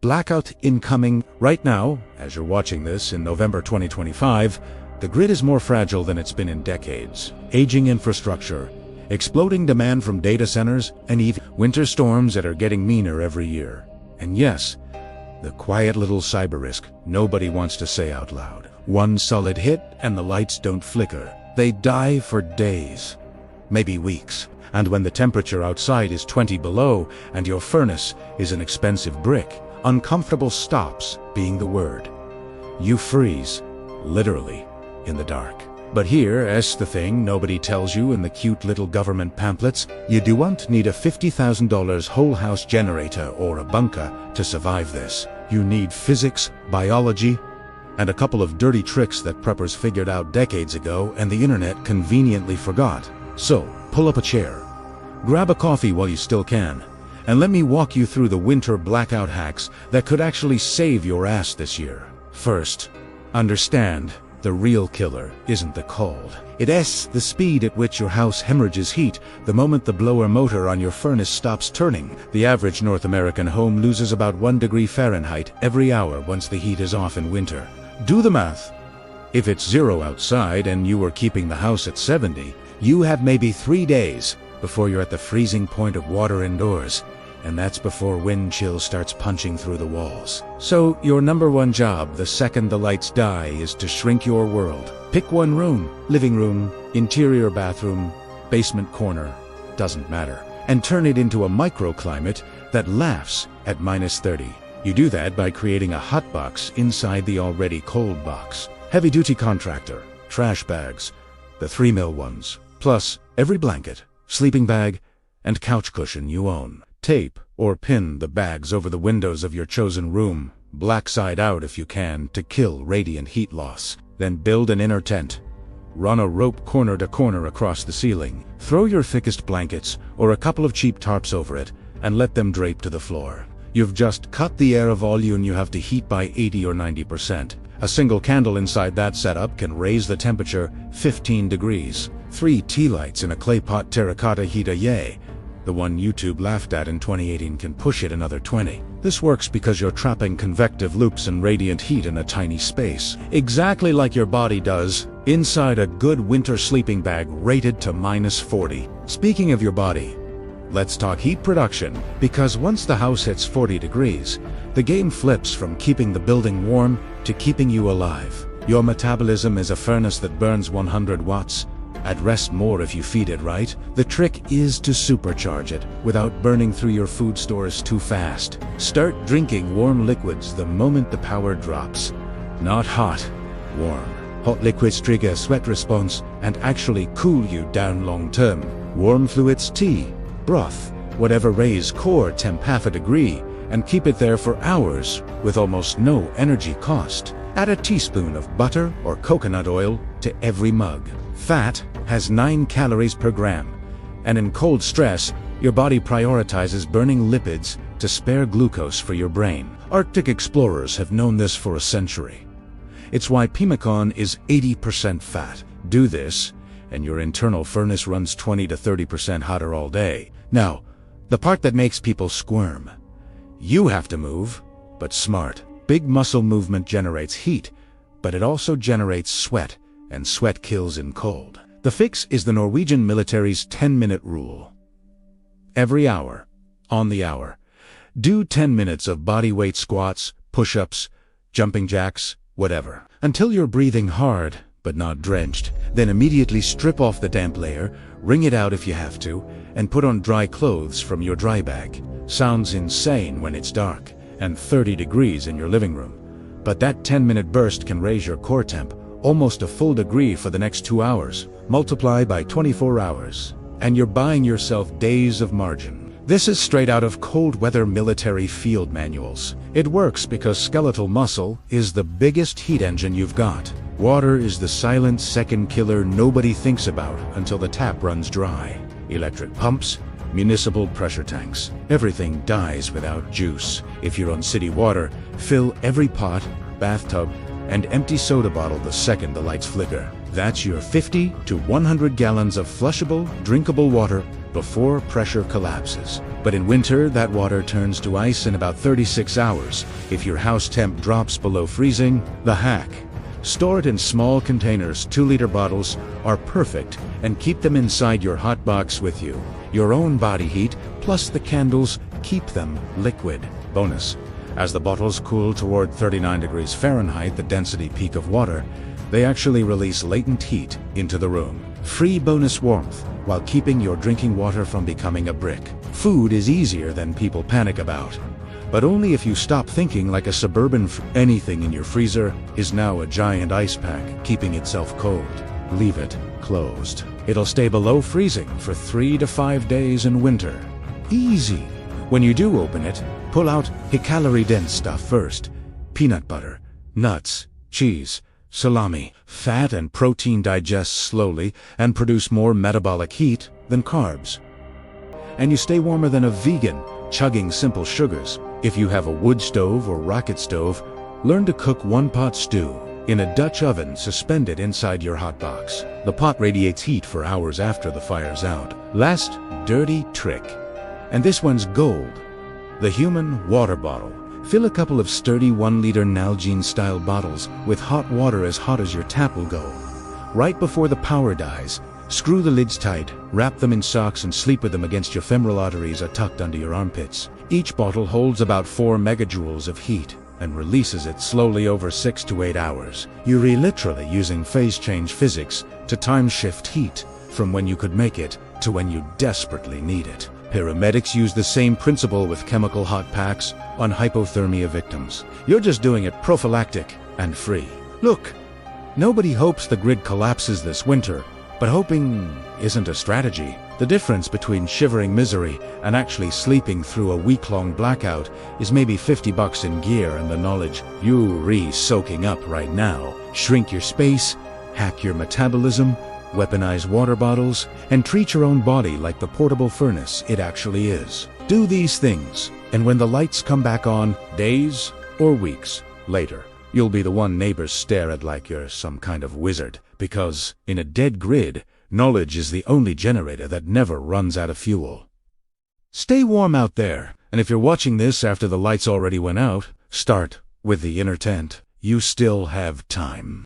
Blackout incoming. Right now, as you're watching this in November 2025, the grid is more fragile than it's been in decades. Aging infrastructure, exploding demand from data centers, and even winter storms that are getting meaner every year. And yes, the quiet little cyber risk nobody wants to say out loud. One solid hit and the lights don't flicker. They die for days, maybe weeks. And when the temperature outside is 20 below and your furnace is an expensive brick, uncomfortable stops being the word. You freeze, literally, in the dark. But here's the thing nobody tells you in the cute little government pamphlets. You don't need a $50,000 whole house generator or a bunker to survive this. You need physics, biology, and a couple of dirty tricks that preppers figured out decades ago and the internet conveniently forgot. So, pull up a chair, grab a coffee while you still can, and let me walk you through the winter blackout hacks that could actually save your ass this year. First, understand, the real killer isn't the cold. It's the speed at which your house hemorrhages heat the moment the blower motor on your furnace stops turning. The average North American home loses about 1 degree Fahrenheit every hour once the heat is off in winter. Do the math. If it's 0 outside and you were keeping the house at 70, you have maybe 3 days before you're at the freezing point of water indoors. And that's before wind chill starts punching through the walls. So your number one job the second the lights die is to shrink your world. Pick one room, living room, interior bathroom, basement corner, doesn't matter, and turn it into a microclimate that laughs at -30. You do that by creating a hot box inside the already cold box. Heavy-duty contractor, trash bags, the 3mm ones, plus every blanket, sleeping bag, and couch cushion you own. Tape or pin the bags over the windows of your chosen room, black side out if you can, to kill radiant heat loss. Then build an inner tent. Run a rope corner to corner across the ceiling. Throw your thickest blankets or a couple of cheap tarps over it and let them drape to the floor. You've just cut the air volume you have to heat by 80 or 90%. A single candle inside that setup can raise the temperature 15 degrees. 3 tea lights in a clay pot terracotta heater, yay. The one YouTube laughed at in 2018 can push it another 20. This works because you're trapping convective loops and radiant heat in a tiny space, exactly like your body does inside a good winter sleeping bag rated to -40. Speaking of your body, let's talk heat production, because once the house hits 40 degrees, the game flips from keeping the building warm to keeping you alive. Your metabolism is a furnace that burns 100 watts. At rest more if you feed it right. The trick is to supercharge it without burning through your food stores too fast. Start drinking warm liquids the moment the power drops. Not hot, warm. Hot liquids trigger a sweat response and actually cool you down long term. Warm fluids, tea, broth, whatever, raise core temp half a degree and keep it there for hours with almost no energy cost. Add a teaspoon of butter or coconut oil to every mug. Fat has 9 calories per gram, and in cold stress, your body prioritizes burning lipids to spare glucose for your brain. Arctic explorers have known this for a century. It's why pemmican is 80% fat. Do this, and your internal furnace runs 20 to 30% hotter all day. Now, the part that makes people squirm. You have to move, but smart. Big muscle movement generates heat, but it also generates sweat, and sweat kills in cold. The fix is the Norwegian military's 10-minute rule. Every hour, on the hour, do 10 minutes of body weight squats, push-ups, jumping jacks, whatever, until you're breathing hard but not drenched. Then immediately strip off the damp layer, wring it out if you have to, and put on dry clothes from your dry bag. Sounds insane when it's dark and 30 degrees in your living room, but that 10-minute burst can raise your core temp almost a full degree for the next 2 hours. Multiply by 24 hours, and you're buying yourself days of margin. This is straight out of cold weather military field manuals. It works because skeletal muscle is the biggest heat engine you've got. Water is the silent second killer nobody thinks about until the tap runs dry. Electric pumps, municipal pressure tanks, everything dies without juice. If you're on city water, fill every pot, bathtub, and empty soda bottle the second the lights flicker. That's your 50 to 100 gallons of flushable, drinkable water before pressure collapses. But in winter, that water turns to ice in about 36 hours. If your house temp drops below freezing, the hack: store it in small containers. 2-liter bottles are perfect, and keep them inside your hot box with you. Your own body heat plus the candles keep them liquid. Bonus: as the bottles cool toward 39 degrees Fahrenheit, the density peak of water, they actually release latent heat into the room. Free bonus warmth while keeping your drinking water from becoming a brick. Food is easier than people panic about, but only if you stop thinking like a suburban. Anything in your freezer is now a giant ice pack keeping itself cold. Leave it closed. It'll stay below freezing for 3 to 5 days in winter. Easy. When you do open it, pull out calorie-dense stuff first. Peanut butter, nuts, cheese, salami. Fat and protein digest slowly and produce more metabolic heat than carbs. And you stay warmer than a vegan, chugging simple sugars. If you have a wood stove or rocket stove, learn to cook one-pot stew in a Dutch oven suspended inside your hot box. The pot radiates heat for hours after the fire's out. Last dirty trick, and this one's gold: the human water bottle. Fill a couple of sturdy 1-liter Nalgene-style bottles with hot water as hot as your tap will go. Right before the power dies, screw the lids tight, wrap them in socks and sleep with them against your femoral arteries or tucked under your armpits. Each bottle holds about 4 megajoules of heat and releases it slowly over 6 to 8 hours. You're literally using phase change physics to time shift heat from when you could make it to when you desperately need it. Paramedics use the same principle with chemical hot packs on hypothermia victims. You're just doing it prophylactic and free. Look, nobody hopes the grid collapses this winter, but hoping isn't a strategy. The difference between shivering misery and actually sleeping through a week-long blackout is maybe $50 in gear and the knowledge you're soaking up right now. Shrink your space, hack your metabolism, weaponize water bottles, and treat your own body like the portable furnace it actually is. Do these things, and when the lights come back on, days or weeks later, you'll be the one neighbors stare at like you're some kind of wizard. Because, in a dead grid, knowledge is the only generator that never runs out of fuel. Stay warm out there, and if you're watching this after the lights already went out, start with the inner tent. You still have time.